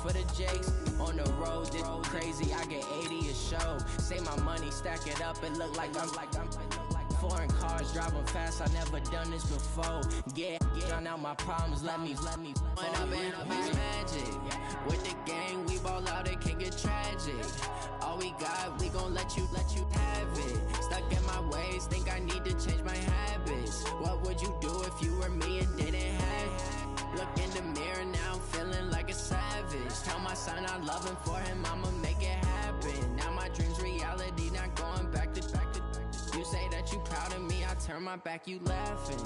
for the Jakes. On the road, this crazy, I get 80 a show. Save my money, stack it up, it look like I'm foreign cars, driving fast, I never done this before. Yeah, drown out my problems, let me When I've been magic. With the gang, we ball out, it can get tragic. All we got, we gon' let you have it. Stuck in my ways, think I need to change my habits. What would you do if you were me and didn't have it? Look in the mirror now, I'm feeling like a savage. Tell my son I love him, for him I'ma make it happen. Now my dream's reality, not going back to. You say that you proud of me, I turn my back, you laughing.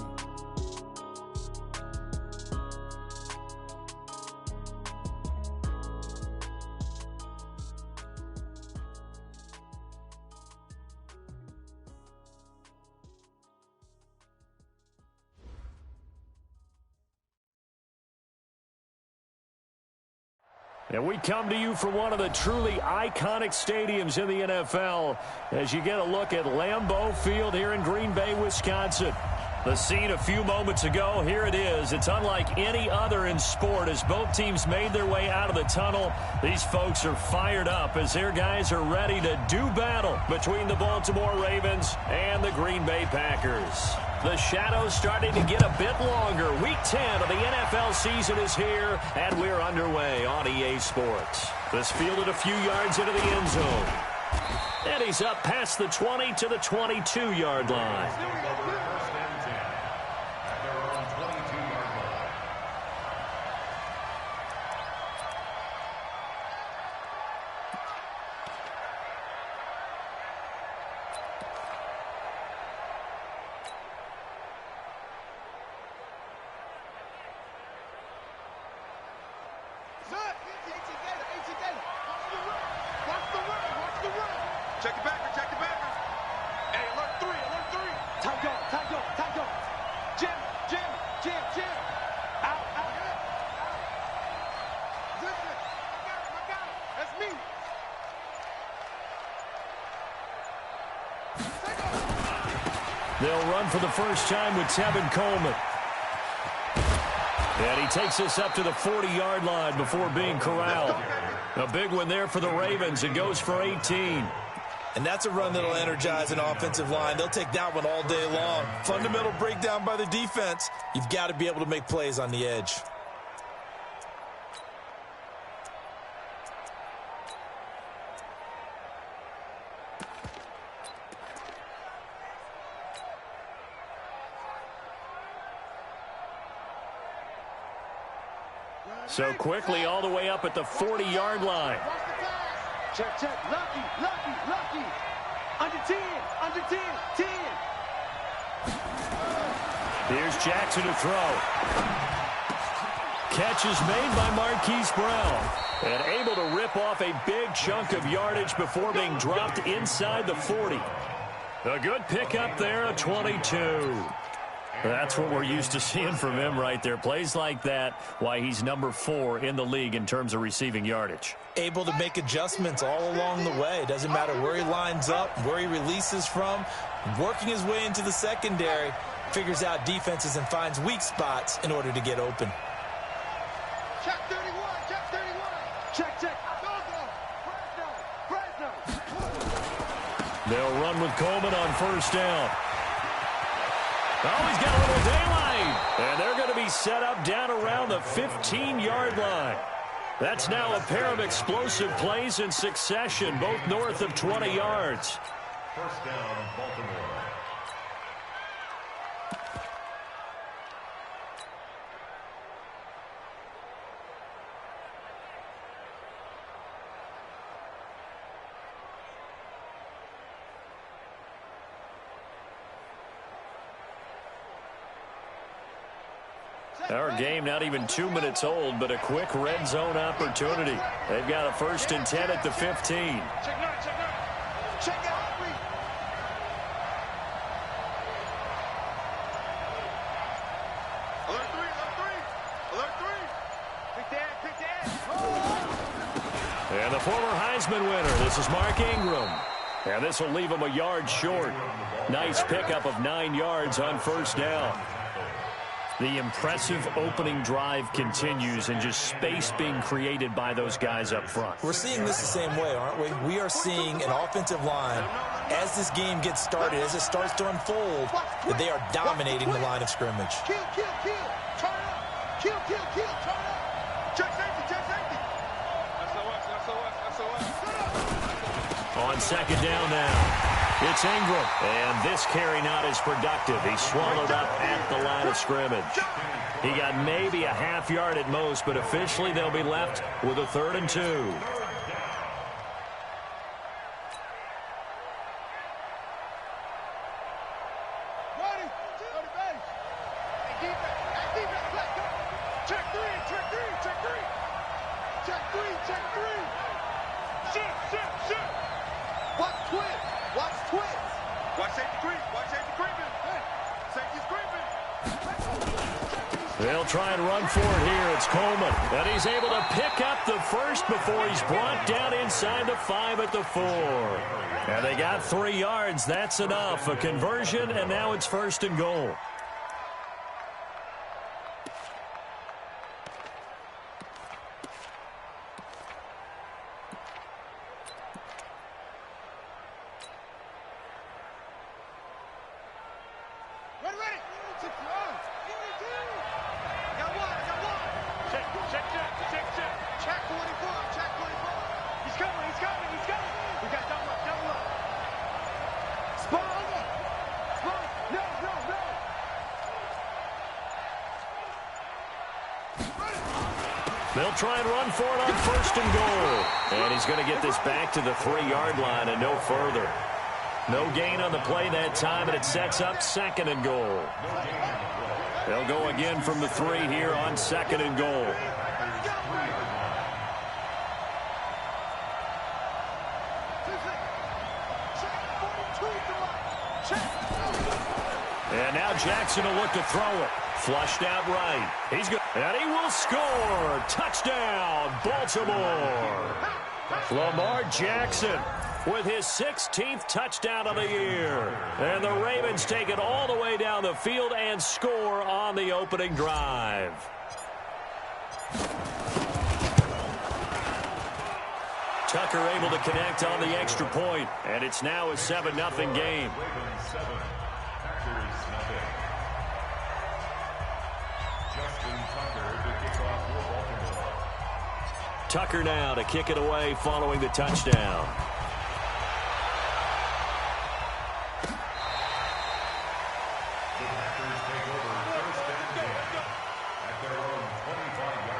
And we come to you from one of the truly iconic stadiums in the NFL as you get a look at Lambeau Field here in Green Bay, Wisconsin. The scene a few moments ago, here it is. It's unlike any other in sport as both teams made their way out of the tunnel. These folks are fired up as their guys are ready to do battle between the Baltimore Ravens and the Green Bay Packers. The shadows starting to get a bit longer. Week 10 of the NFL season is here, and we're underway on EA Sports. This fielded a few yards into the end zone. And he's up past the 20 to the 22-yard line. They'll run for the first time with Tevin Coleman. And he takes us up to the 40-yard line before being corralled. A big one there for the Ravens. It goes for 18. And that's a run that'll energize an offensive line. They'll take that one all day long. Fundamental breakdown by the defense. You've got to be able to make plays on the edge. So quickly all the way up at the 40-yard line. Check, check. Lucky. Under 10, 10. Here's Jackson to throw. Catch is made by Marquise Brown. And able to rip off a big chunk of yardage before being dropped inside the 40. A good pickup there, a 22. That's what we're used to seeing from him right there. Plays like that, why he's number 4 in the league in terms of receiving yardage. Able to make adjustments all along the way. Doesn't matter where he lines up, where he releases from. Working his way into the secondary, figures out defenses and finds weak spots in order to get open. Check 31, check 31. Check. They'll run with Coleman on first down. Oh, he's got a little daylight. And they're going to be set up down around the 15-yard line. That's now a pair of explosive plays in succession, both north of 20 yards. First down, Baltimore. Our game not even 2 minutes old, but a quick red zone opportunity. They've got a 1st and 10 at the 15. Check out. Alert 3. Pick that. And the former Heisman winner, this is Mark Ingram. And this will leave him a yard short. Nice pickup of 9 yards on first down. The impressive opening drive continues and just space being created by those guys up front. We're seeing this the same way, aren't we? We are seeing an offensive line, as this game gets started, as it starts to unfold, that they are dominating the line of scrimmage. Kill, kill, kill. Turn up. Kill, kill, kill. Turn up. Check safety, check safety. SOS. On second down now, it's Ingram. And this carry not as productive. He's swallowed up at the line of scrimmage. He got maybe a half yard at most, but officially they'll be left with a 3rd and 2. They'll try and run for it here. It's Coleman. And he's able to pick up the first before he's brought down inside the 5 at the 4. And they got 3 yards. That's enough. A conversion, and now it's 1st and goal. They'll try and run for it on 1st and goal. And he's going to get this back to the 3-yard line and no further. No gain on the play that time, and it sets up 2nd and goal. They'll go again from the 3 here on 2nd and goal. And now Jackson will look to throw it. Flushed out right. He's good. And he will score. Touchdown, Baltimore. Lamar Jackson with his 16th touchdown of the year. And the Ravens take it all the way down the field and score on the opening drive. Tucker able to connect on the extra point. And it's now a 7-0 game. Tucker now to kick it away following the touchdown. The Packers take over 1st and 10 at their own 25-yard line.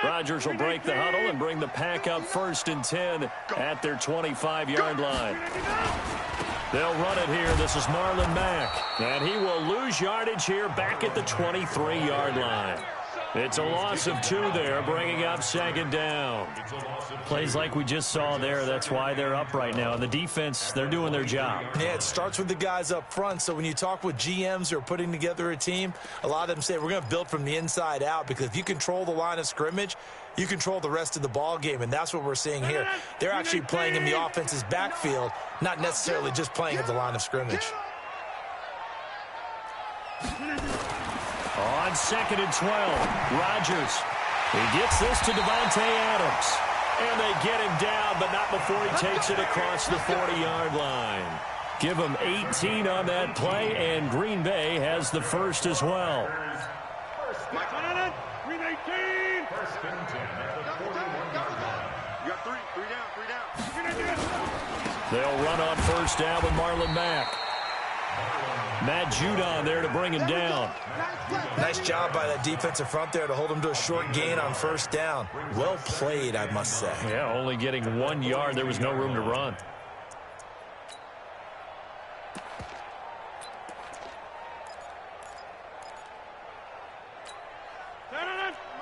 Rodgers will break the huddle and bring the pack up 1st and 10 at their 25-yard line. They'll run it here. This is Marlon Mack. And he will lose yardage here back at the 23-yard line. It's a loss of 2 there, bringing up 2nd down. Plays like we just saw there, that's why they're up right now. And the defense, they're doing their job. Yeah, it starts with the guys up front. So when you talk with GMs who are putting together a team, a lot of them say we're going to build from the inside out, because if you control the line of scrimmage, you control the rest of the ball game, and that's what we're seeing here. They're actually playing in the offense's backfield, not necessarily just playing at the line of scrimmage. On 2nd and 12, Rodgers. He gets this to Devontae Adams. And they get him down, but not before he takes it across the 40-yard line. Give him 18 on that play, and Green Bay has the first as well. Green 18. 1st and 10 at the 41-yard line. You got 3 down. They'll run on 1st down with Marlon Mack. Matt Judon there to bring him down. Nice job by that defensive front there to hold him to a short gain on 1st down. Well played, I must say. Yeah, only getting 1 yard. There was no room to run.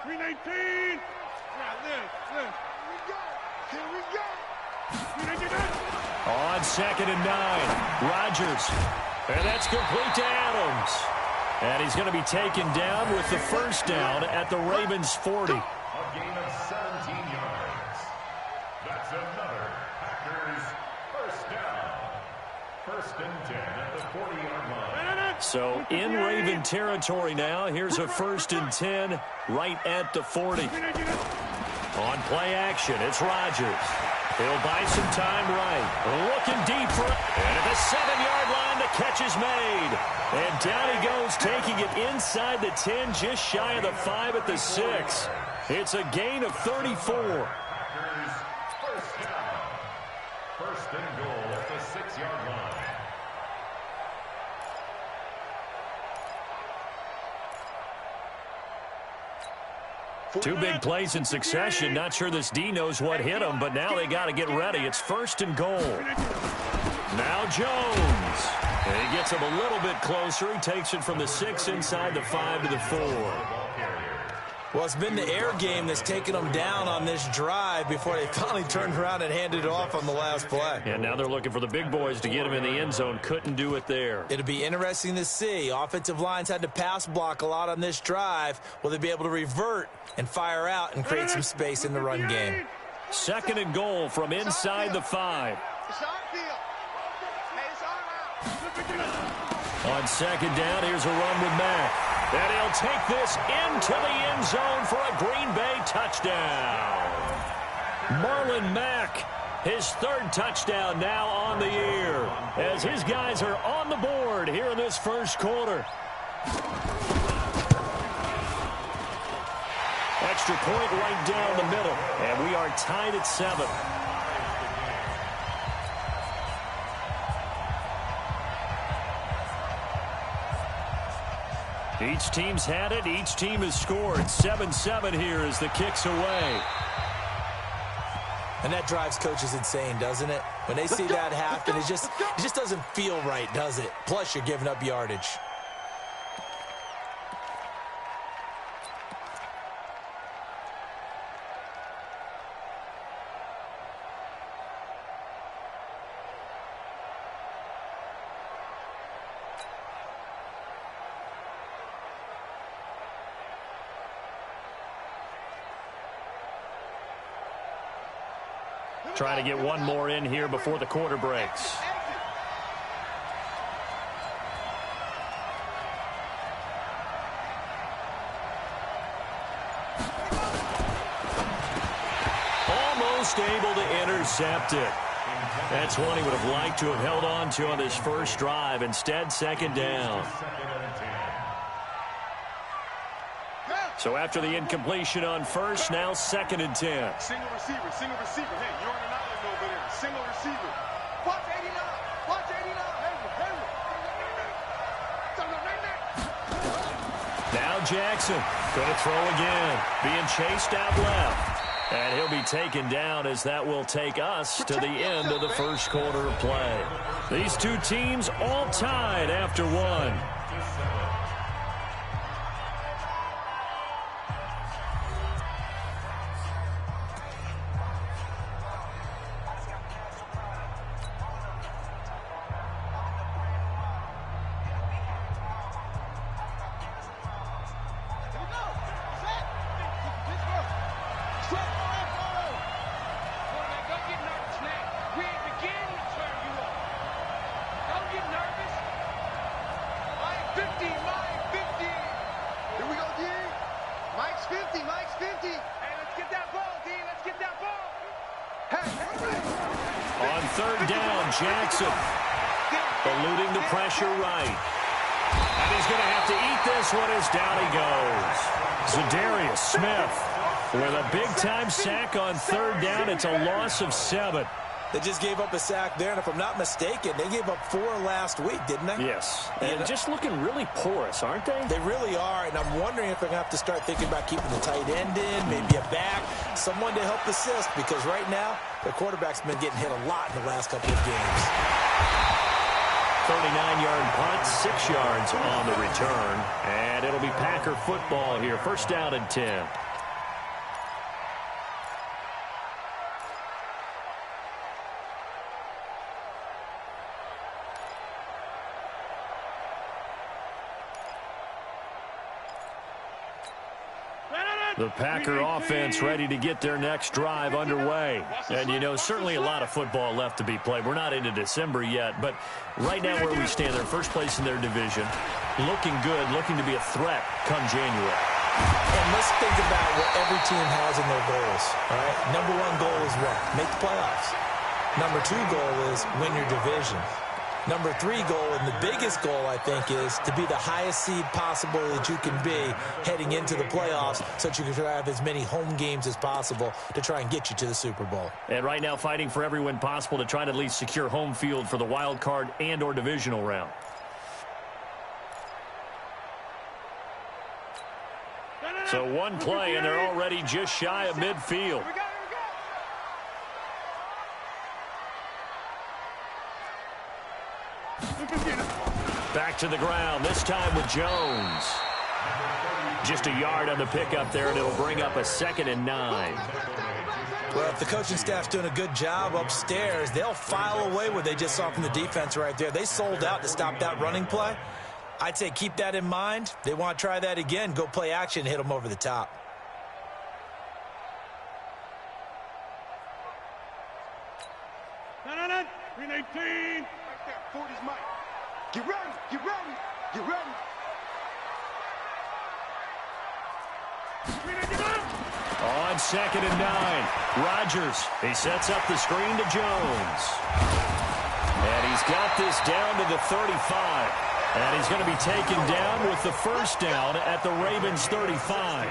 Green 18. Here we go. On 2nd and 9, Rodgers. And that's complete to Adams. And he's going to be taken down with the first down at the Ravens' 40. A gain of 17 yards. That's another Packers first down. 1st and 10 at the 40-yard line. So in Raven territory now. Here's a 1st and 10 right at the 40. On play action, it's Rodgers. He'll buy some time right. Looking deep for it. And at the 7-yard line, the catch is made. And down he goes, taking it inside the 10, just shy of the 5 at the 6. It's a gain of 34. Packers first down. 1st and goal at the 6-yard line. Two big plays in succession. Not sure this D knows what hit him, but now they got to get ready. It's 1st and goal. Now Jones. And he gets him a little bit closer. He takes it from the 6 inside the 5 to the 4. Well, it's been the air game that's taken them down on this drive before they finally turned around and handed it off on the last play. And now they're looking for the big boys to get him in the end zone. Couldn't do it there. It'll be interesting to see. Offensive lines had to pass block a lot on this drive. Will they be able to revert and fire out and create some space in the run game? 2nd and goal from inside the 5. On 2nd down, here's a run with Mack. And he'll take this into the end zone for a Green Bay touchdown. Marlon Mack, his 3rd touchdown now on the year, as his guys are on the board here in this 1st quarter. Extra point right down the middle, and we are tied at 7. Each team's had it. Each team has scored. 7-7 here as the kick's away. And that drives coaches insane, doesn't it? When they see that happen, it just doesn't feel right, does it? Plus, you're giving up yardage. Try to get one more in here before the quarter breaks. Almost able to intercept it. That's one he would have liked to have held on to on this first drive. Instead, 2nd down. So after the incompletion on 1st, now 2nd and 10. Single receiver, single receiver. Hey, you're on an island over there. Single receiver. Watch 89. Watch 89. Now Jackson going to throw again. Being chased out left. And he'll be taken down as that will take us to the end of the 1st quarter of play. These two teams all tied after 1. On 3rd down, Jackson eluding the pressure right. And he's going to have to eat this one as down he goes. Zadarius Smith with a big-time sack on 3rd down. It's a loss of 7. They just gave up a sack there, and if I'm not mistaken, they gave up 4 last week, didn't they? Yes. And just looking really porous, aren't they? They really are, and I'm wondering if they're going to have to start thinking about keeping the tight end in, maybe a back, someone to help assist, because right now, the quarterback's been getting hit a lot in the last couple of games. 39-yard punt, 6 yards on the return, and it'll be Packer football here. 1st down and 10. The Packer offense ready to get their next drive underway. And, you know, certainly a lot of football left to be played. We're not into December yet, but right now where we stand, they're first place in their division, looking good, looking to be a threat come January. And let's think about what every team has in their goals, all right? Number one goal is what? Make the playoffs. Number two goal is win your division. Number three goal, and the biggest goal, I think, is to be the highest seed possible that you can be heading into the playoffs so that you can have as many home games as possible to try and get you to the Super Bowl. And right now fighting for every win possible to try to at least secure home field for the wild card and or divisional round. So one play, and they're already just shy of midfield. Back to the ground, this time with Jones. Just a yard on the pickup there, and it'll bring up a 2nd and 9. Well, if the coaching staff's doing a good job upstairs, they'll file away what they just saw from the defense right there. They sold out to stop that running play. I'd say keep that in mind. They want to try that again. Go play action, hit them over the top. Green 18. Right there, 40's Mike. Get ready, get ready, get ready. On 2nd and 9, Rodgers. He sets up the screen to Jones. And he's got this down to the 35. And he's going to be taken down with the first down at the Ravens 35.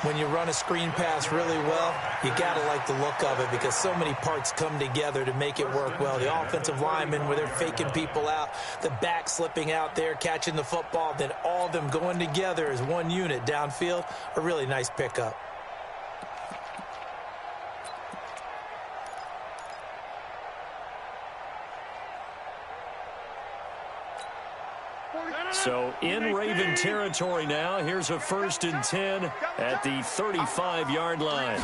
When you run a screen pass really well, you got to like the look of it because so many parts come together to make it work well. The offensive linemen, where they're faking people out, the back slipping out there, catching the football, then all of them going together as one unit downfield, a really nice pickup. So in Raven territory now, here's a 1st and 10 at the 35-yard line.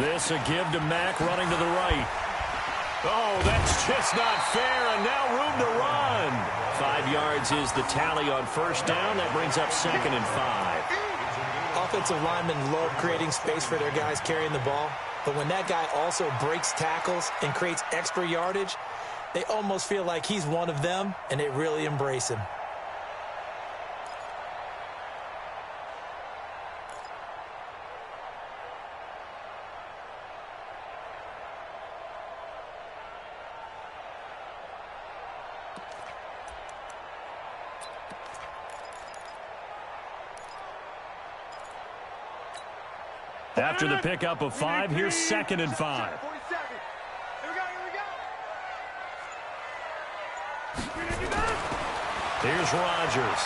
This a give to Mack running to the right. Oh, that's just not fair, and now room to run. 5 yards is the tally on first down. That brings up 2nd and 5. Offensive linemen love creating space for their guys carrying the ball, but when that guy also breaks tackles and creates extra yardage, they almost feel like he's one of them, and they really embrace him. After the pickup of 5, here's 2nd and 5. Here's Rodgers.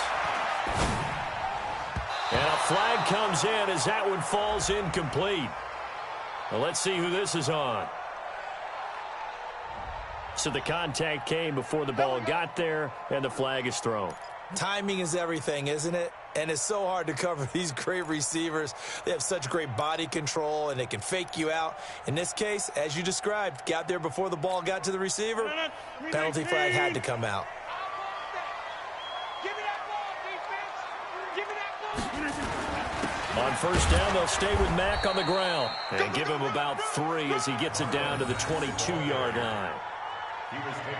And a flag comes in as that one falls incomplete. Well, let's see who this is on. So the contact came before the ball got there, and the flag is thrown. Timing is everything, isn't it? And it's so hard to cover these great receivers. They have such great body control, and they can fake you out. In this case, as you described, got there before the ball got to the receiver. Penalty flag had to come out. On first down, they'll stay with Mack on the ground and give him about 3 as he gets it down to the 22-yard line.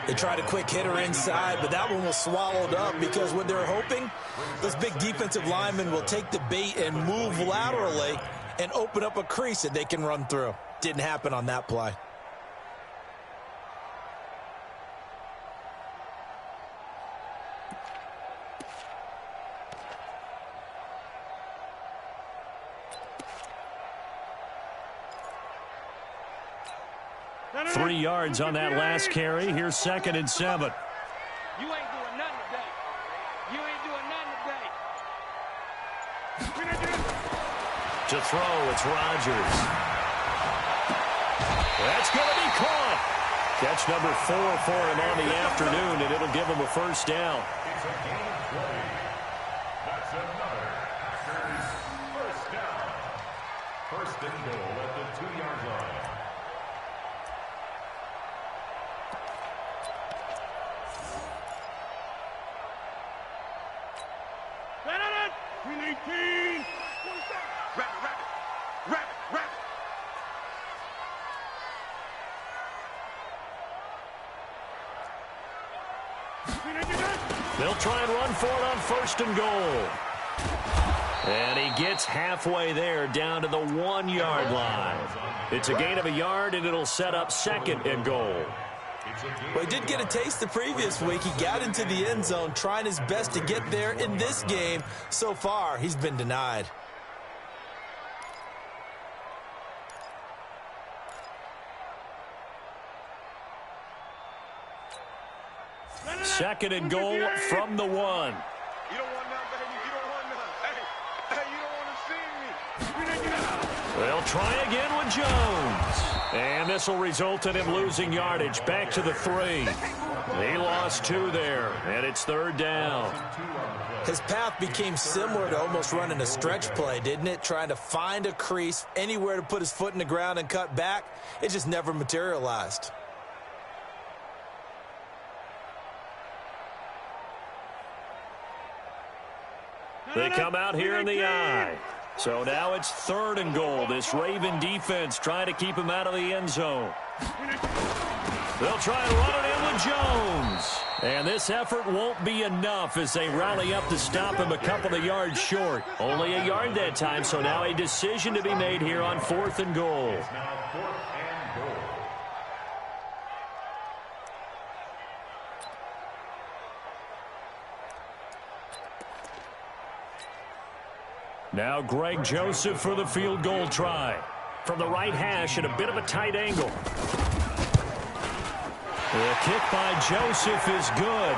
They tried a quick hitter inside, but that one was swallowed up because what they're hoping, those big defensive linemen will take the bait and move laterally and open up a crease that they can run through. Didn't happen on that play. Three yards on that last carry. Here's 2nd and 7. You ain't doing nothing today. You ain't doing nothing today. To throw, it's Rodgers. That's going to be caught. Catch number 4 for him on the afternoon, and it'll give him a first down. It's a gain of 20. That's another Packers first down. First and goal at the 2-yard line. They'll try and run for it on 1st and goal. And he gets halfway there, down to the 1-yard line. It's a gain of a yard, and it'll set up 2nd and goal. Well, he did get a taste the previous week. He got into the end zone, trying his best to get there in this game. So far, he's been denied. 2nd and goal from the 1. You don't want none, baby. You don't want none. Hey, you don't want to see me. They'll try again with Jones. And this will result in him losing yardage. Back to the 3. He lost 2 there, and it's 3rd down. His path became similar to almost running a stretch play, didn't it? Trying to find a crease, anywhere to put his foot in the ground and cut back. It just never materialized. They come out here in the eye. So now it's 3rd and goal. This Raven defense trying to keep him out of the end zone. They'll try and run it in with Jones. And this effort won't be enough as they rally up to stop him a couple of yards short. Only a yard that time, so now a decision to be made here on 4th and goal. Now Greg Joseph for the field goal try. From the right hash at a bit of a tight angle. The kick by Joseph is good.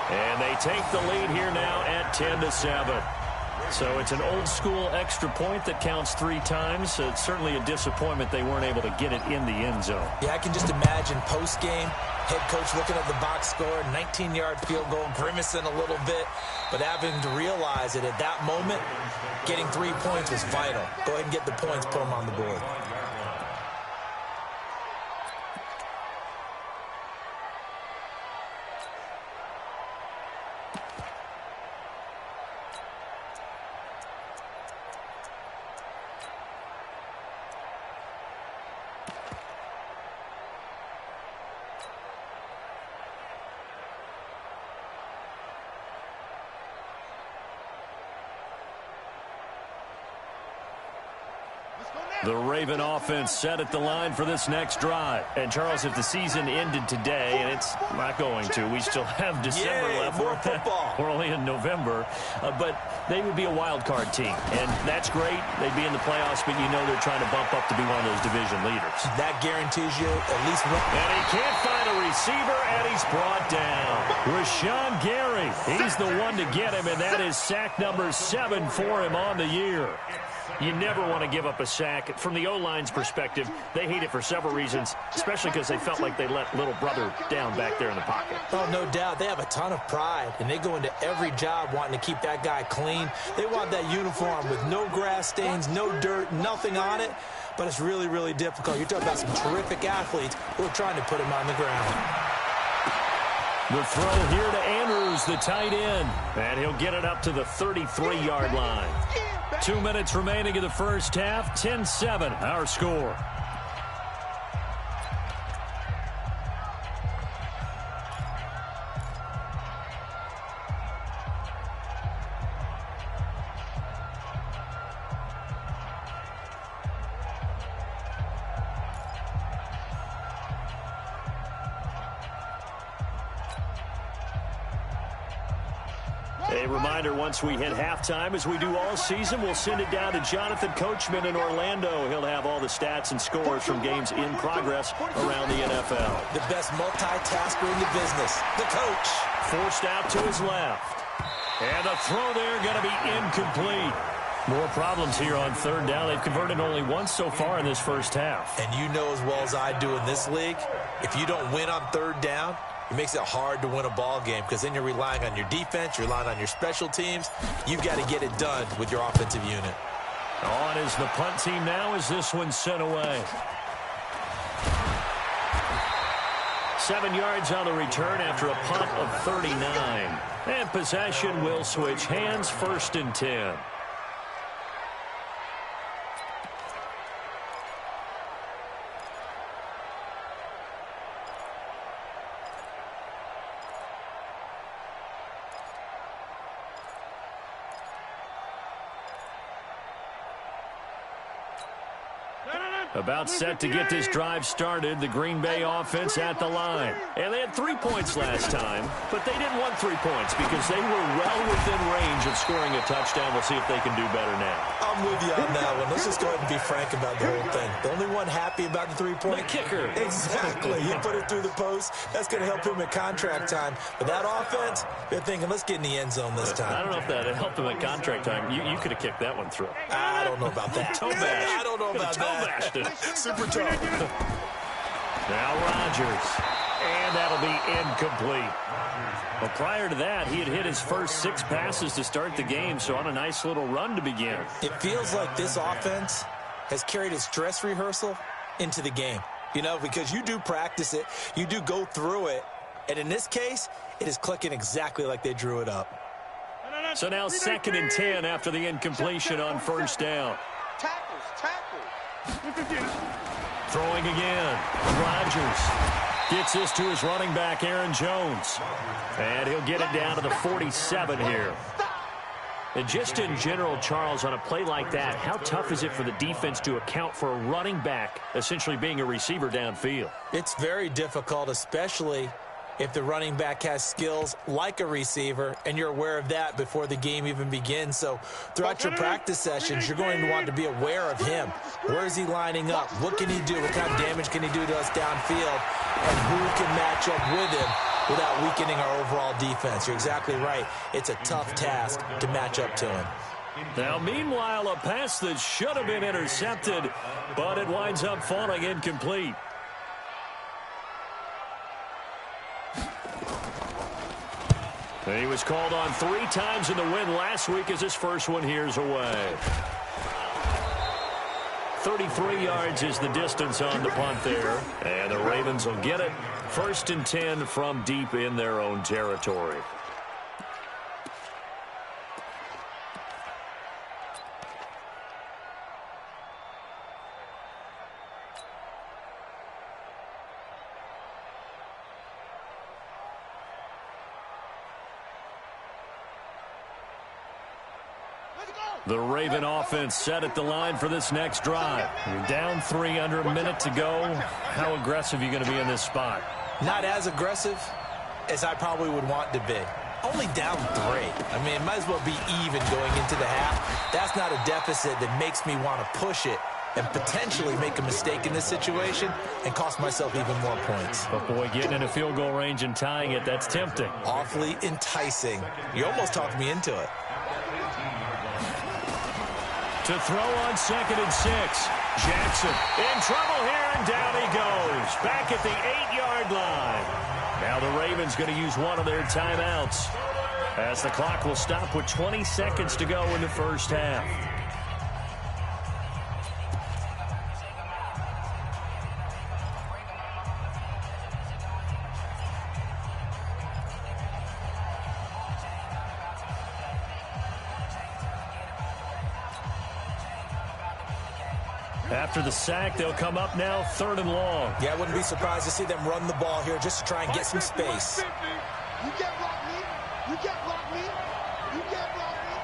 And they take the lead here now at 10-7. So it's an old-school extra point that counts 3 times. So it's certainly a disappointment they weren't able to get it in the end zone. Yeah, I can just imagine post-game, head coach looking at the box score, 19-yard field goal, grimacing a little bit, but having to realize that at that moment, getting 3 points was vital. Go ahead and get the points, put them on the board. The Raven offense set at the line for this next drive. And, Charles, if the season ended today, and it's not going to, we still have December left. More football. We're only in November. But they would be a wild card team. And that's great. They'd be in the playoffs, but you know they're trying to bump up to be one of those division leaders. That guarantees you at least one. And he can't find a receiver, and he's brought down. Rashawn Gary, he's the one to get him, and that is sack number 7 for him on the year. You never want to give up a sack. From the O-line's perspective, they hate it for several reasons, especially because they felt like they let little brother down back there in the pocket. Oh, no doubt. They have a ton of pride, and they go into every job wanting to keep that guy clean. They want that uniform with no grass stains, no dirt, nothing on it, but it's really, really difficult. You're talking about some terrific athletes who are trying to put him on the ground. The throw here to Andrews, the tight end, and he'll get it up to the 33-yard line. 2 minutes remaining in the first half, 10-7, our score. A reminder, once we hit halftime, as we do all season, we'll send it down to Jonathan Coachman in Orlando. He'll have all the stats and scores from games in progress around the NFL. The best multitasker in the business, the coach. Forced out to his left. And the throw there going to be incomplete. More problems here on third down. They've converted only once so far in this first half. And you know as well as I do in this league, if you don't win on third down, it makes it hard to win a ball game because then you're relying on your defense, you're relying on your special teams. You've got to get it done with your offensive unit. On is the punt team now as this one's sent away. 7 yards on the return after a punt of 39. And possession will switch hands, 1st and 10. About set to get this drive started, the Green Bay offense at the line. And they had 3 points last time, but they didn't want 3 points because they were well within range of scoring a touchdown. We'll see if they can do better now. I'm with you on that one. Let's just go ahead and be frank about the whole thing. The only one happy about the 3-point? The kicker. Exactly. You put it through the post. That's going to help him at contract time. But that offense, they're thinking, let's get in the end zone this time. I don't know if that helped him at contract time. You could have kicked that one through. I don't know about that. Toe bash. I don't know about that. Super tough. Now Rodgers. And that'll be incomplete. Well, prior to that, he had hit his first 6 passes to start the game, so on a nice little run to begin. It feels like this offense has carried its dress rehearsal into the game. You know, because you do practice it, you do go through it, and in this case, it is clicking exactly like they drew it up. So now 2nd and 10 after the incompletion on first down. Throwing again. Rodgers gets this to his running back, Aaron Jones. And he'll get it down to the 47 here. And just in general, Charles, on a play like that, how tough is it for the defense to account for a running back essentially being a receiver downfield? It's very difficult, especially if the running back has skills like a receiver, and you're aware of that before the game even begins. So throughout your practice sessions, you're going to want to be aware of him. Where is he lining up? What can he do? What kind of damage can he do to us downfield? And who can match up with him without weakening our overall defense? You're exactly right. It's a tough task to match up to him. Now, meanwhile, a pass that should have been intercepted, but it winds up falling incomplete. He was called on 3 times in the win last week as his first one here's away. 33 yards is the distance on the punt there. And the Ravens will get it. 1st and 10 from deep in their own territory. The Raven offense set at the line for this next drive. You're down 3 under a minute to go. How aggressive are you going to be in this spot? Not as aggressive as I probably would want to be. Only down 3. I mean, it might as well be even going into the half. That's not a deficit that makes me want to push it and potentially make a mistake in this situation and cost myself even more points. But boy, getting in a field goal range and tying it, that's tempting. Awfully enticing. You almost talked me into it. To throw on 2nd and 6. Jackson in trouble here, and down he goes. Back at the 8-yard line. Now the Ravens going to use one of their timeouts as the clock will stop with 20 seconds to go in the first half. After the sack, they'll come up now 3rd and long. Yeah, I wouldn't be surprised to see them run the ball here just to try and get some space. You can't block me. You can't block me. You can't block me.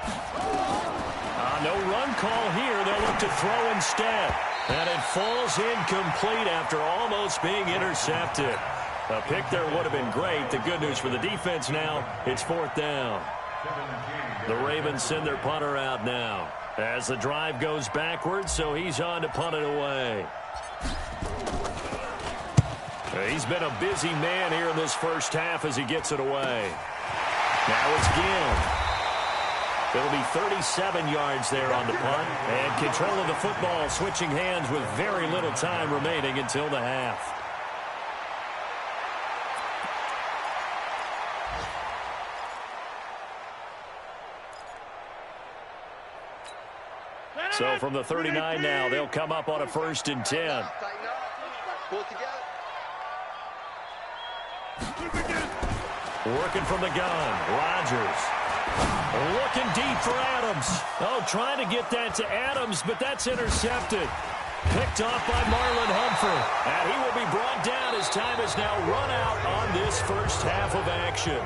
No run call here. They'll look to throw instead. And it falls incomplete after almost being intercepted. A pick there would have been great. The good news for the defense now, it's 4th down. The Ravens send their punter out now as the drive goes backwards, so he's on to punt it away. He's been a busy man here in this first half as he gets it away. Now it's Gill. It'll be 37 yards there on the punt. And control of the football switching hands with very little time remaining until the half. So from the 39 now, they'll come up on a 1st and 10. Working from the gun, Rodgers. Looking deep for Adams. Oh, trying to get that to Adams, but that's intercepted. Picked off by Marlon Humphrey. And he will be brought down as time is now run out on this first half of action.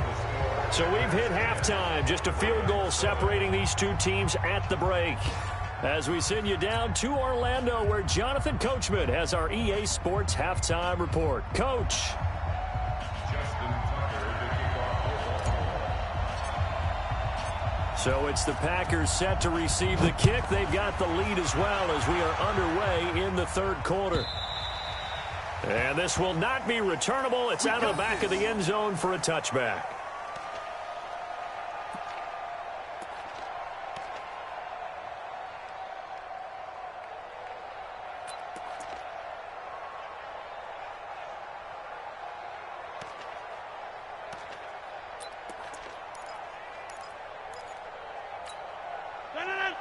So we've hit halftime. Just a field goal separating these two teams at the break. As we send you down to Orlando, where Jonathan Coachman has our EA Sports halftime report. Coach. So it's the Packers set to receive the kick. They've got the lead as well as we are underway in the third quarter. And this will not be returnable. It's out of the back of the end zone for a touchback.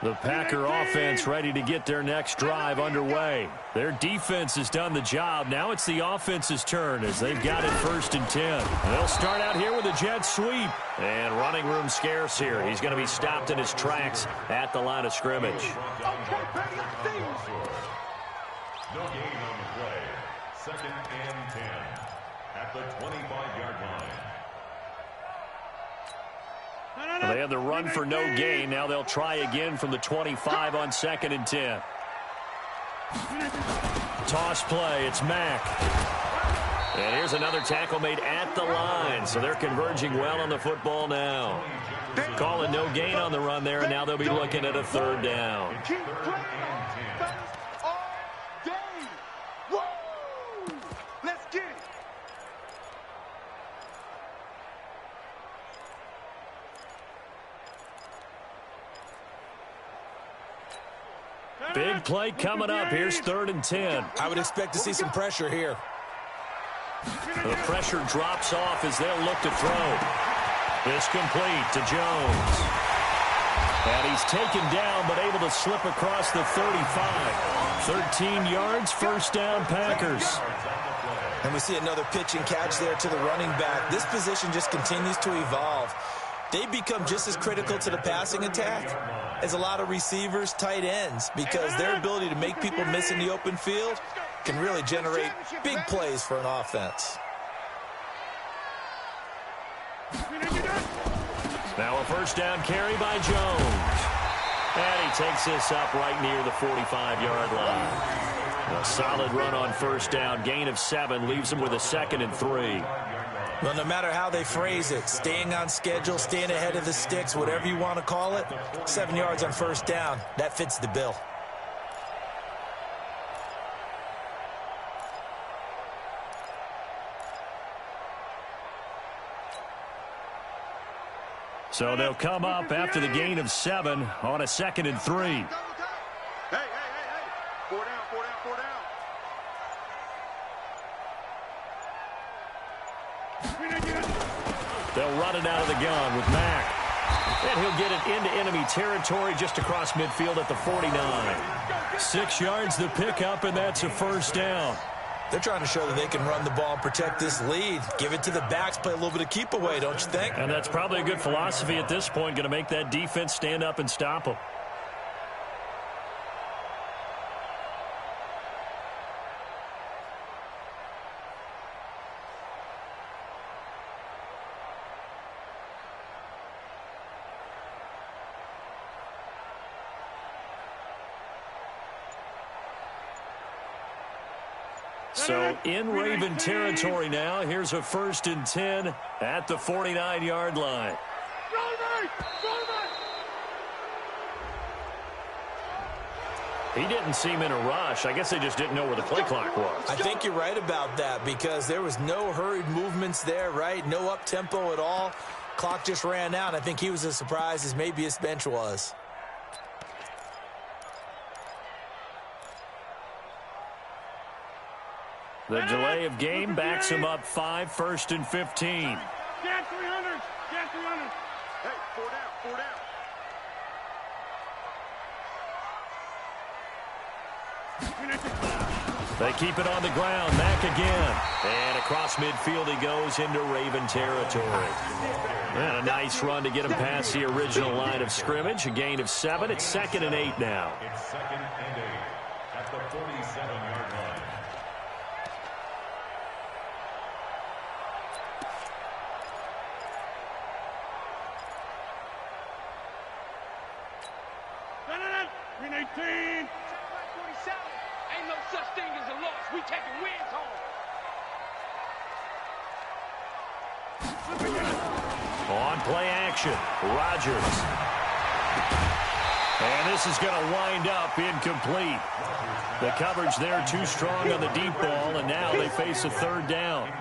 The Packer offense ready to get their next drive underway. Their defense has done the job. Now it's the offense's turn as they've got it 1st and 10. They'll start out here with a jet sweep. And running room scarce here. He's going to be stopped in his tracks at the line of scrimmage. No gain on the play. 2nd and 10 at the 25-yard line. They had the run for no gain. Now they'll try again from the 25 on 2nd and 10. Toss play. It's Mack. And here's another tackle made at the line. So they're converging well on the football now. Calling no gain on the run there. And now they'll be looking at a 3rd down. Big play coming up. Here's 3rd and 10. I would expect to see some pressure here. The pressure drops off as they'll look to throw. It's complete to Jones. And he's taken down but able to slip across the 35. 13 yards, 1st down Packers. And we see another pitch and catch there to the running back. This position just continues to evolve. They become just as critical to the passing attack as a lot of receivers, tight ends, because their ability to make people miss in the open field can really generate big plays for an offense. Now a 1st down carry by Jones. And he takes this up right near the 45-yard line. A solid run on 1st down. Gain of 7 leaves him with a 2nd and 3. Well, no matter how they phrase it, staying on schedule, staying ahead of the sticks, whatever you want to call it, 7 yards on 1st down, that fits the bill. So they'll come up after the gain of 7 on a 2nd and 3. Hey. 4 down, 4 down, 4 down. They'll run it out of the gun with Mack. And he'll get it into enemy territory just across midfield at the 49. 6 yards the pickup, and that's a 1st down. They're trying to show that they can run the ball and protect this lead. Give it to the backs, play a little bit of keep away, don't you think? And that's probably a good philosophy at this point, going to make that defense stand up and stop them. So in Raven territory now. Here's a 1st and 10 at the 49-yard line. He didn't seem in a rush. I guess they just didn't know where the play clock was. I think you're right about that because there was no hurried movements there, right? No up-tempo at all. Clock just ran out. I think he was as surprised as maybe his bench was. The delay of game backs him up 5, 1st and 15. Get 300. Get 300. Hey, 4 down, 4 down. They keep it on the ground. Mack again. And across midfield he goes into Raven territory. And a nice run to get him past the original line of scrimmage. A gain of 7. It's 2nd and 8 now. It's 2nd and 8 at the 47-yard line. Green 18. Check 47. Ain't no such thing as a loss. We taking wins home. On play action, Rodgers. And this is going to wind up incomplete. The coverage there too strong on the deep ball, and now they face a third down.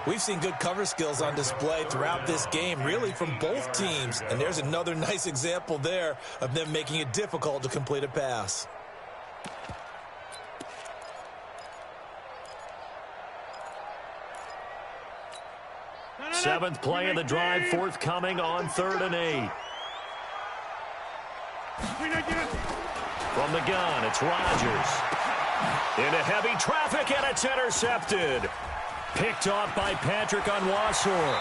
We've seen good cover skills on display throughout this game, really from both teams. And there's another nice example there of them making it difficult to complete a pass. Seventh play of the drive forthcoming on 3rd and 8. From the gun, it's Rodgers. Into heavy traffic, and it's intercepted. Picked off by Patrick Onwuasor.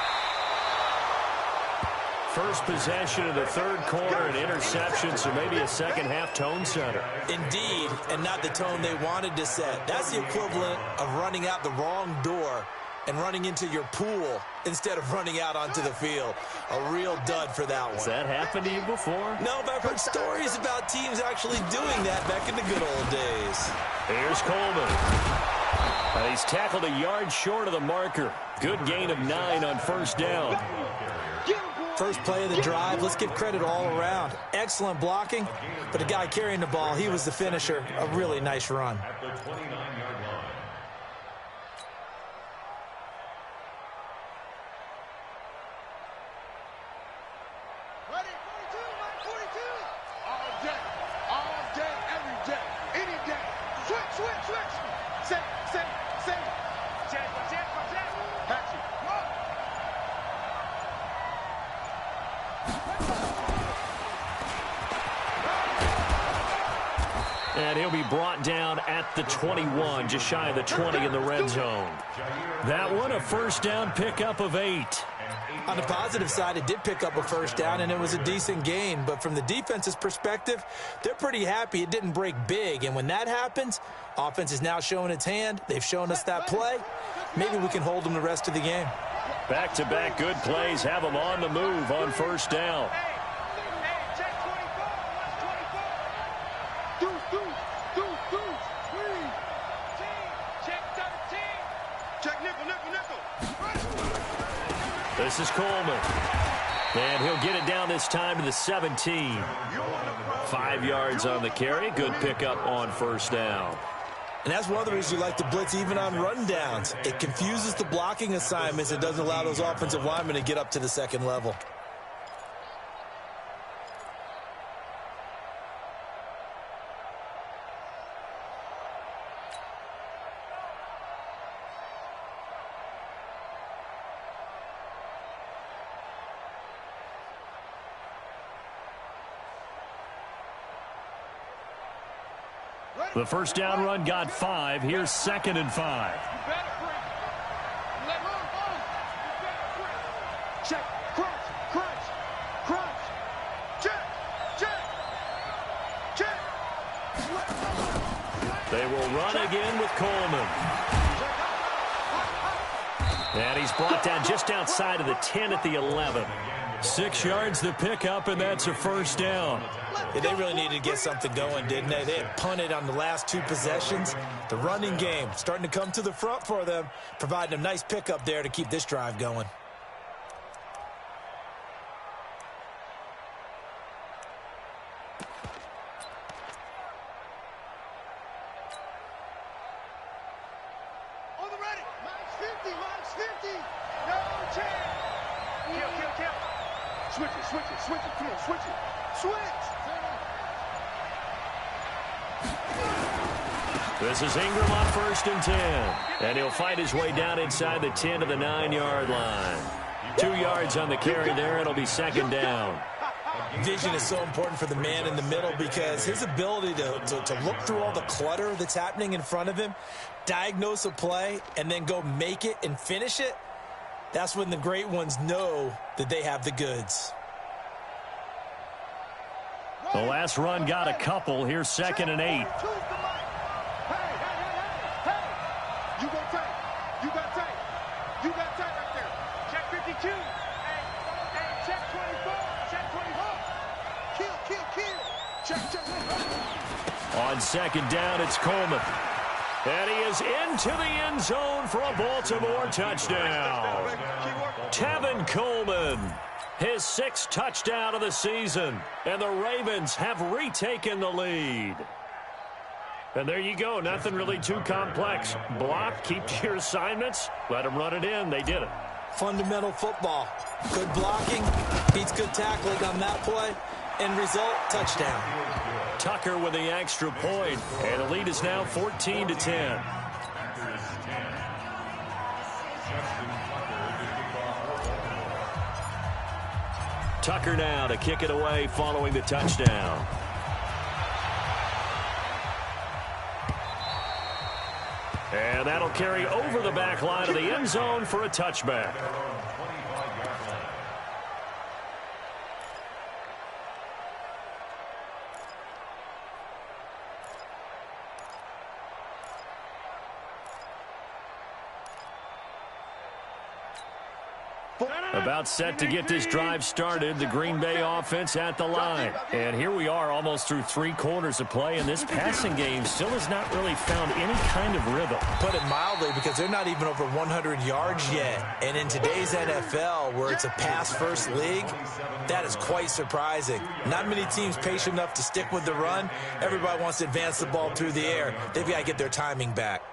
First possession of the third quarter, an interception, so maybe a second-half tone setter. Indeed, and not the tone they wanted to set. That's the equivalent of running out the wrong door and running into your pool instead of running out onto the field. A real dud for that one. Has that happened to you before? No, but I've heard stories about teams actually doing that back in the good old days. Here's Coleman. He's tackled a yard short of the marker. Good gain of 9 on first down. First play of the drive, let's give credit all around. Excellent blocking, but the guy carrying the ball, he was the finisher. A really nice run. At the 29-yard line. Ready? 42, all day, every day, any day. Switch. Say. Check. Patch it. And he'll be brought down at the 21, just shy of the 20 in the red zone. That one, a first down pickup of 8. On the positive side, it did pick up a first down, and it was a decent gain. But from the defense's perspective, they're pretty happy it didn't break big. And when that happens, offense is now showing its hand. They've shown us that play. Maybe we can hold them the rest of the game. Back-to-back good plays have them on the move on first down. Check 24. Deuce. Check 13. Check nickel. This is Coleman. And he'll get it down this time to the 17. 5 yards on the carry. Good pickup on first down. And that's one of the reasons you like to blitz even on rundowns. It confuses the blocking assignments. It doesn't allow those offensive linemen to get up to the second level. The first down run got 5. Here's 2nd and 5. Check, crunch. Check. They will run again with Coleman. And he's brought down just outside of the 10 at the 11. 6 yards the pickup, and that's a first down. Yeah, they really needed to get something going, didn't they? They had punted on the last 2 possessions. The running game starting to come to the front for them, providing a nice pickup there to keep this drive going. On the ready. Mine's 50. No chance. Kill. Switch it. Come on, switch it. Switch. This is Ingram on 1st and 10. And he'll fight his way down inside the 10 to the 9-yard line. 2 yards on the carry there. It'll be 2nd down. Vision is so important for the man in the middle because his ability to look through all the clutter that's happening in front of him, diagnose a play, and then go make it and finish it, that's when the great ones know that they have the goods. The last run got a couple. Here's 2nd and 8. Hey. You got tape right there. Check 52. Hey, check 24. Check 24. Kill. On second down, it's Coleman. And he is into the end zone for a Baltimore touchdown. Tevin Coleman, his 6th touchdown of the season. And the Ravens have retaken the lead. And there you go. Nothing really too complex. Block, keep to your assignments, let them run it in. They did it. Fundamental football. Good blocking, beats good tackling on that play. End result, touchdown. Tucker with the extra point, and the lead is now 14-10. Tucker now to kick it away following the touchdown. And that'll carry over the back line of the end zone for a touchback. About set to get this drive started, the Green Bay offense at the line. And here we are almost through 3 quarters of play, and this passing game still has not really found any kind of rhythm. Put it mildly, because they're not even over 100 yards yet. And in today's NFL, where it's a pass-first league, that is quite surprising. Not many teams patient enough to stick with the run. Everybody wants to advance the ball through the air. They've got to get their timing back.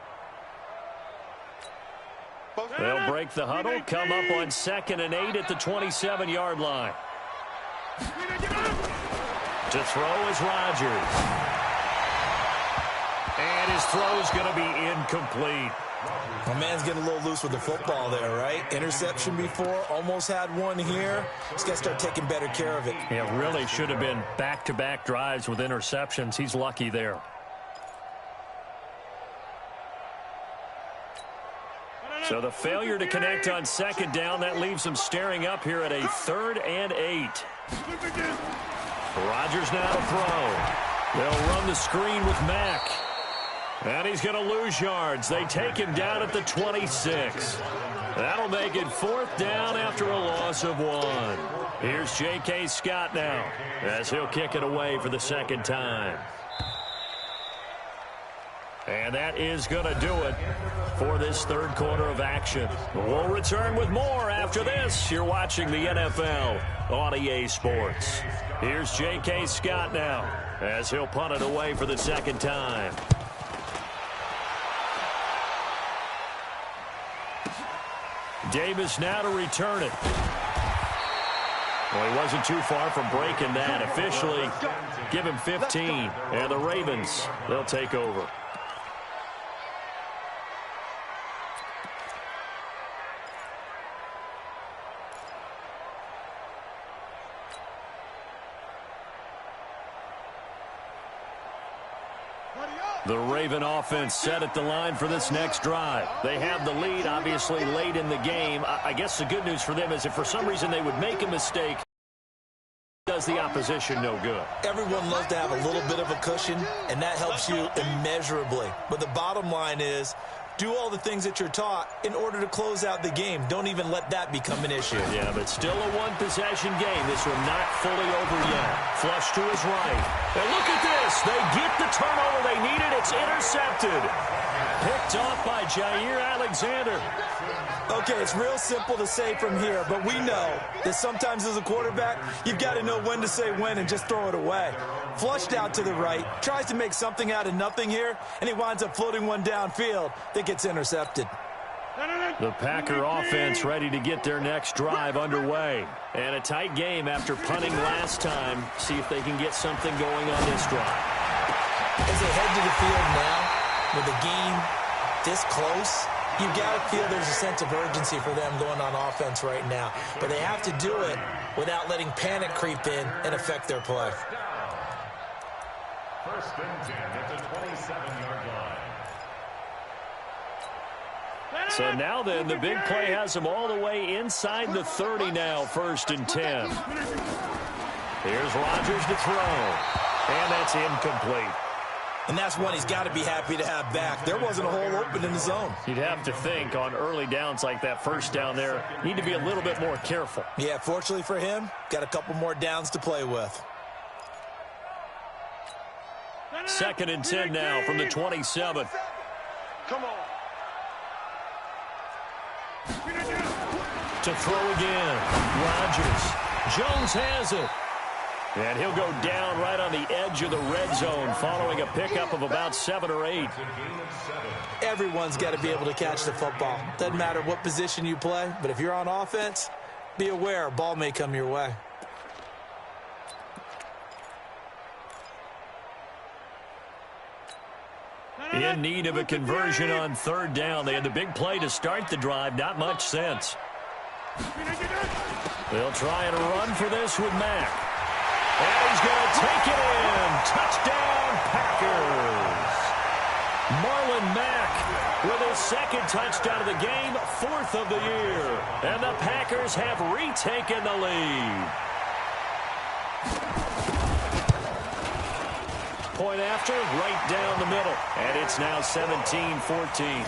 They'll break the huddle, come up on 2nd and 8 at the 27-yard line. To throw is Rodgers. And his throw is going to be incomplete. My man's getting a little loose with the football there, right? Interception before, almost had one here. He's got to start taking better care of it. Yeah, really should have been back-to-back drives with interceptions. He's lucky there. So the failure to connect on 2nd down, that leaves them staring up here at a 3rd and 8. Rodgers now to throw. They'll run the screen with Mack. And he's going to lose yards. They take him down at the 26. That'll make it 4th down after a loss of 1. Here's J.K. Scott now as he'll kick it away for the 2nd time. And that is going to do it for this 3rd quarter of action. We'll return with more after this. You're watching the NFL on EA Sports. Here's J.K. Scott now as he'll punt it away for the 2nd time. Davis now to return it. Well, he wasn't too far from breaking that. Officially, give him 15. And the Ravens, they'll take over. The Raven offense set at the line for this next drive. They have the lead, obviously, late in the game. I guess the good news for them is if for some reason they would make a mistake, it does the opposition no good. Everyone loves to have a little bit of a cushion, and that helps you immeasurably. But the bottom line is, do all the things that you're taught in order to close out the game. Don't even let that become an issue. Yeah, but still a one-possession game. This one not fully over yet. Flush to his right. And look at this. They get the turnover they needed. It's intercepted. Picked off by Jair Alexander. Okay, it's real simple to say from here, but we know that sometimes as a quarterback, you've got to know when to say when and just throw it away. Flushed out to the right, tries to make something out of nothing here, and he winds up floating one downfield that gets intercepted. The Packer offense ready to get their next drive underway. And a tight game after punting last time. See if they can get something going on this drive. As they head to the field now, with the game this close, you've got to feel there's a sense of urgency for them going on offense right now. But they have to do it without letting panic creep in and affect their play. 1st and 10 at the 27-yard line. So now then, the big play has them all the way inside the 30 now, 1st and 10. Here's Rodgers to throw. And that's incomplete. And that's one he's got to be happy to have back. There wasn't a hole open in the zone. You'd have to think on early downs like that, 1st down there, need to be a little bit more careful. Yeah, fortunately for him, got a couple more downs to play with. 2nd and 10 now from the 27. Come on. To throw again. Rodgers. Jones has it. And he'll go down right on the edge of the red zone following a pickup of about 7 or 8. Everyone's got to be able to catch the football. Doesn't matter what position you play, but if you're on offense, be aware a ball may come your way. In need of a conversion on 3rd down. They had the big play to start the drive. Not much sense. They'll try and run for this with Mack. And he's going to take it in. Touchdown, Packers. Marlon Mack with his 2nd touchdown of the game, 4th of the year. And the Packers have retaken the lead. Point after, right down the middle. And it's now 17-14.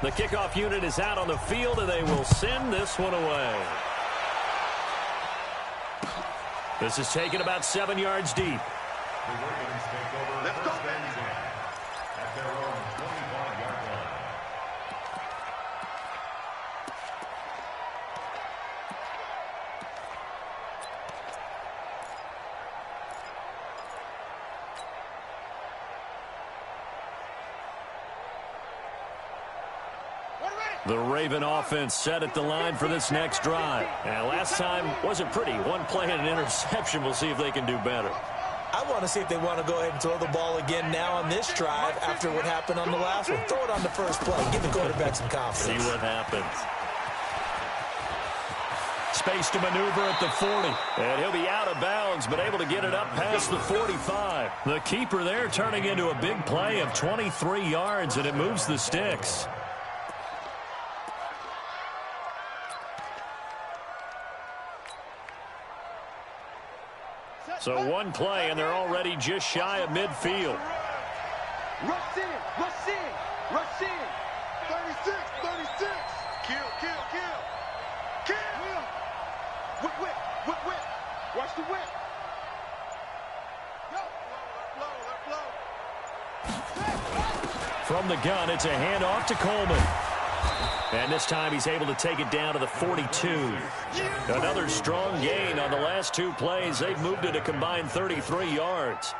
The kickoff unit is out on the field, and they will send this one away. This is taken about 7 yards deep. Let's go, baby. At their own 21-yard line. The Raven offense set at the line for this next drive. And last time wasn't pretty. One play and an interception. We'll see if they can do better. I want to see if they want to go ahead and throw the ball again now on this drive after what happened on the last one. Throw it on the first play. Give the quarterback some confidence. See what happens. Space to maneuver at the 40. And he'll be out of bounds, but able to get it up past the 45. The keeper there turning into a big play of 23 yards, and it moves the sticks. So one play, and they're already just shy of midfield. Rush in, rush in, rush in. 36, 36. Kill, kill, kill. Kill. Whip, whip, whip, whip. Watch the whip. Go. Let flow. From the gun, it's a handoff to Coleman. And this time he's able to take it down to the 42. Another strong gain on the last 2 plays. They've moved it a combined 33 yards.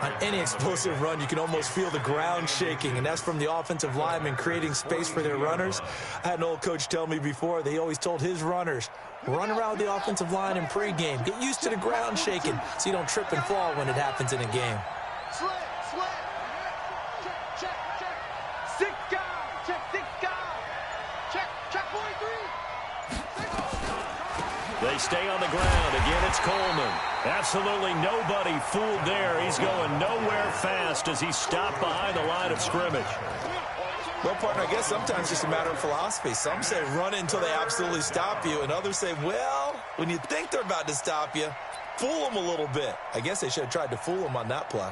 On any explosive run, you can almost feel the ground shaking, and that's from the offensive linemen creating space for their runners. I had an old coach tell me before, they always told his runners, run around the offensive line in pregame. Get used to the ground shaking so you don't trip and fall when it happens in a game. Slam, slam. Check, check, check. 6 guys. Check 6 guys. Check 43. They stay on the ground. Again, it's Coleman. Absolutely nobody fooled there. He's going nowhere fast as he stopped behind the line of scrimmage. Well, partner, I guess sometimes it's just a matter of philosophy. Some say run until they absolutely stop you, and others say, well, when you think they're about to stop you, fool them a little bit. I guess they should have tried to fool them on that play.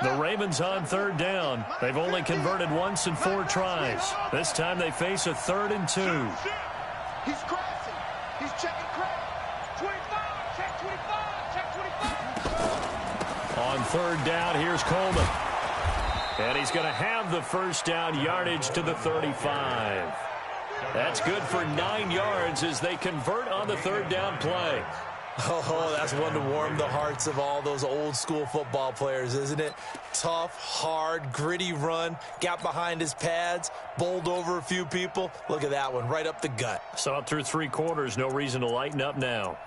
The Ravens on 3rd down. They've only converted once in 4 tries. This time they face a 3rd and 2. He's crashing. He's checking crash. 25. Check 25. Check 25. On 3rd down, here's Coleman. And he's going to have the first down yardage to the 35. That's good for 9 yards as they convert on the 3rd down play. Oh, that's one to warm the hearts of all those old school football players, isn't it? Tough, hard, gritty run, got behind his pads, bowled over a few people. Look at that one, right up the gut. Saw it through 3 quarters, no reason to lighten up now.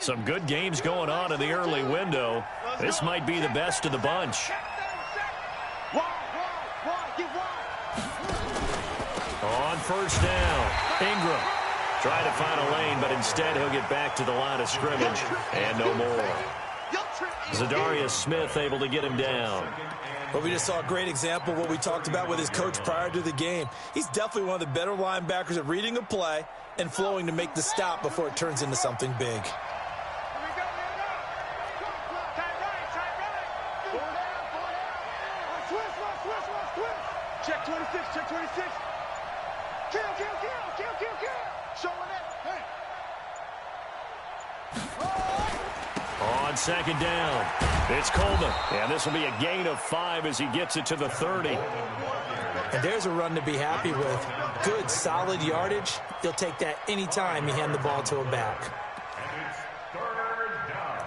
Some good games going on in the early window. This might be the best of the bunch. Wide, get wide. On first down, Ingram trying to find a lane, but instead he'll get back to the line of scrimmage and no more. Zadarius Smith able to get him down. But we just saw a great example of what we talked about with his coach prior to the game. He's definitely one of the better linebackers at reading a play and flowing to make the stop before it turns into something big. Check 26, check 26. Kill. Showing it. On second down, it's Coleman. And this will be a gain of 5 as he gets it to the 30. And there's a run to be happy with. Good, solid yardage. He'll take that anytime you hand the ball to a back. And it's third down.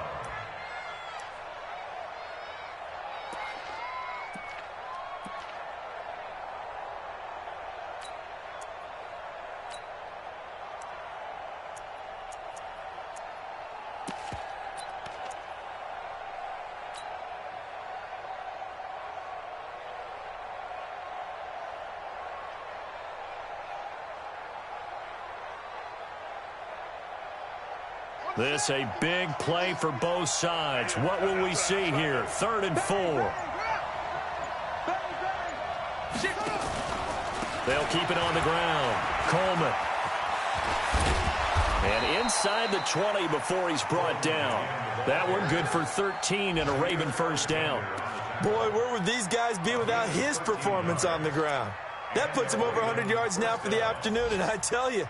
This a big play for both sides. What will we see here? 3rd and 4. They'll keep it on the ground. Coleman. And inside the 20 before he's brought down. That one good for 13 and a Raven first down. Boy, where would these guys be without his performance on the ground? That puts him over 100 yards now for the afternoon, and I tell you,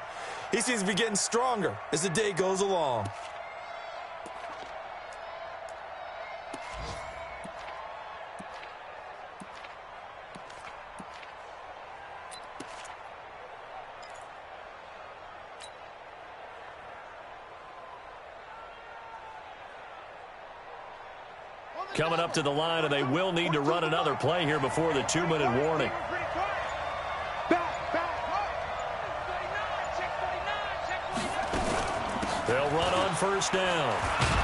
he seems to be getting stronger as the day goes along. Coming up to the line, and they will need to run another play here before the 2-minute warning. They'll run on first down.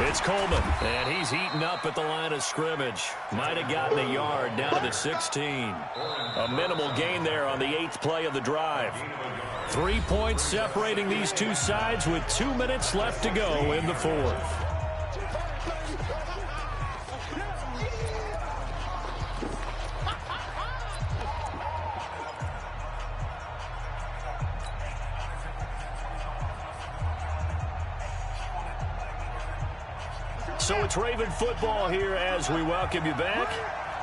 It's Coleman, and he's heating up at the line of scrimmage. Might have gotten a yard down to the 16. A minimal gain there on the 8th play of the drive. 3 points separating these two sides with 2 minutes left to go in the 4th. So it's Raven football here as we welcome you back.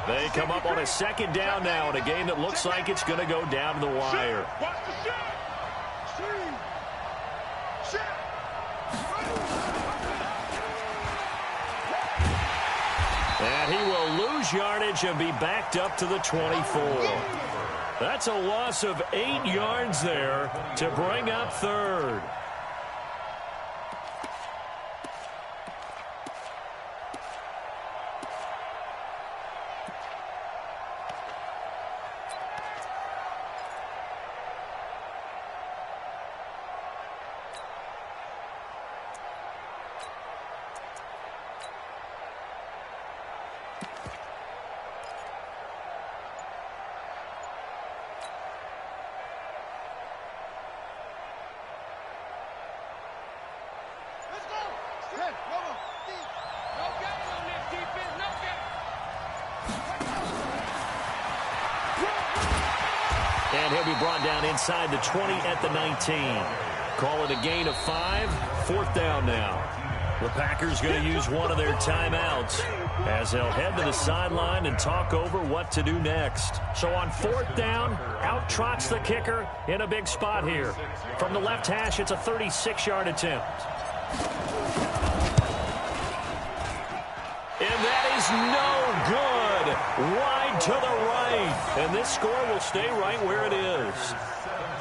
They come up on a 2nd down now in a game that looks like it's going to go down to the wire. And he will lose yardage and be backed up to the 24. That's a loss of 8 yards there to bring up 3rd. And he'll be brought down inside the 20 at the 19. Call it a gain of 5. 4th down now. The Packers going to use one of their timeouts as they'll head to the sideline and talk over what to do next. So on 4th down, out trots the kicker in a big spot here. From the left hash, it's a 36-yard attempt. And that is no good. Wide to the right. And this score will stay right where it is.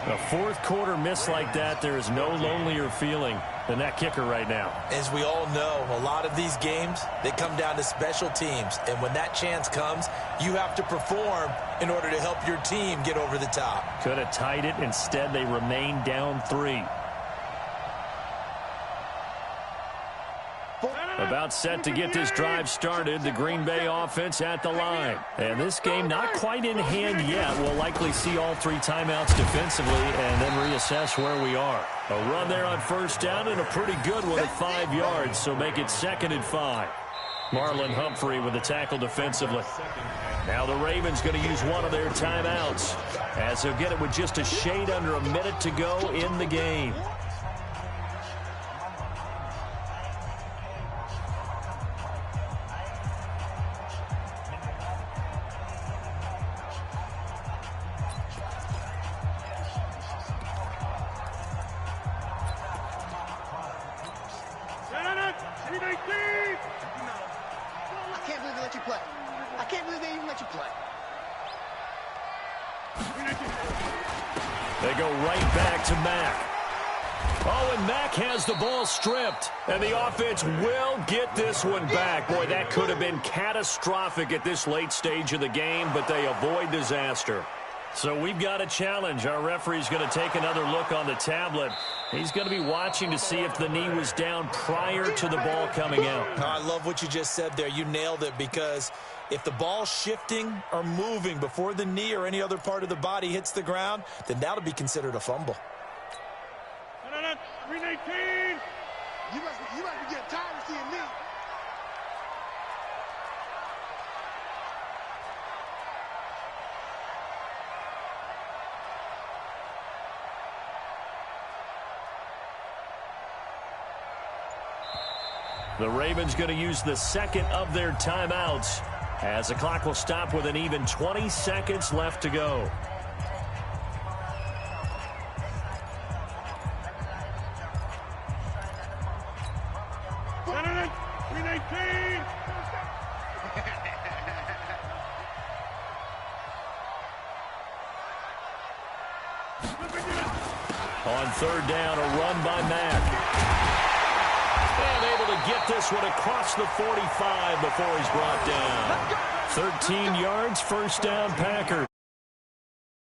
A 4th quarter miss like that, there is no lonelier feeling than that kicker right now. As we all know, a lot of these games, they come down to special teams. And when that chance comes, you have to perform in order to help your team get over the top. Could have tied it. Instead, they remain down 3. About set to get this drive started, the Green Bay offense at the line. And this game not quite in hand yet. We'll likely see all 3 timeouts defensively and then reassess where we are. A run there on first down and a pretty good one at 5 yards, so make it 2nd and 5. Marlon Humphrey with the tackle defensively. Now the Ravens going to use one of their timeouts as they'll get it with just a shade under a minute to go in the game. They go right back to Mack. Oh, and Mack has the ball stripped. And the offense will get this one back. Boy, that could have been catastrophic at this late stage of the game, but they avoid disaster. So we've got a challenge. Our referee's going to take another look on the tablet. He's going to be watching to see if the knee was down prior to the ball coming out. I love what you just said there. You nailed it, because if the ball's shifting or moving before the knee or any other part of the body hits the ground, then that'll be considered a fumble. 319. You must be getting tired of seeing me. The Ravens going to use the 2nd of their timeouts as the clock will stop with an even 20 seconds left to go. On 3rd down, a run by Mack. And able to get this one across the 45 before he's brought down. 13 yards, 1st down, Packers.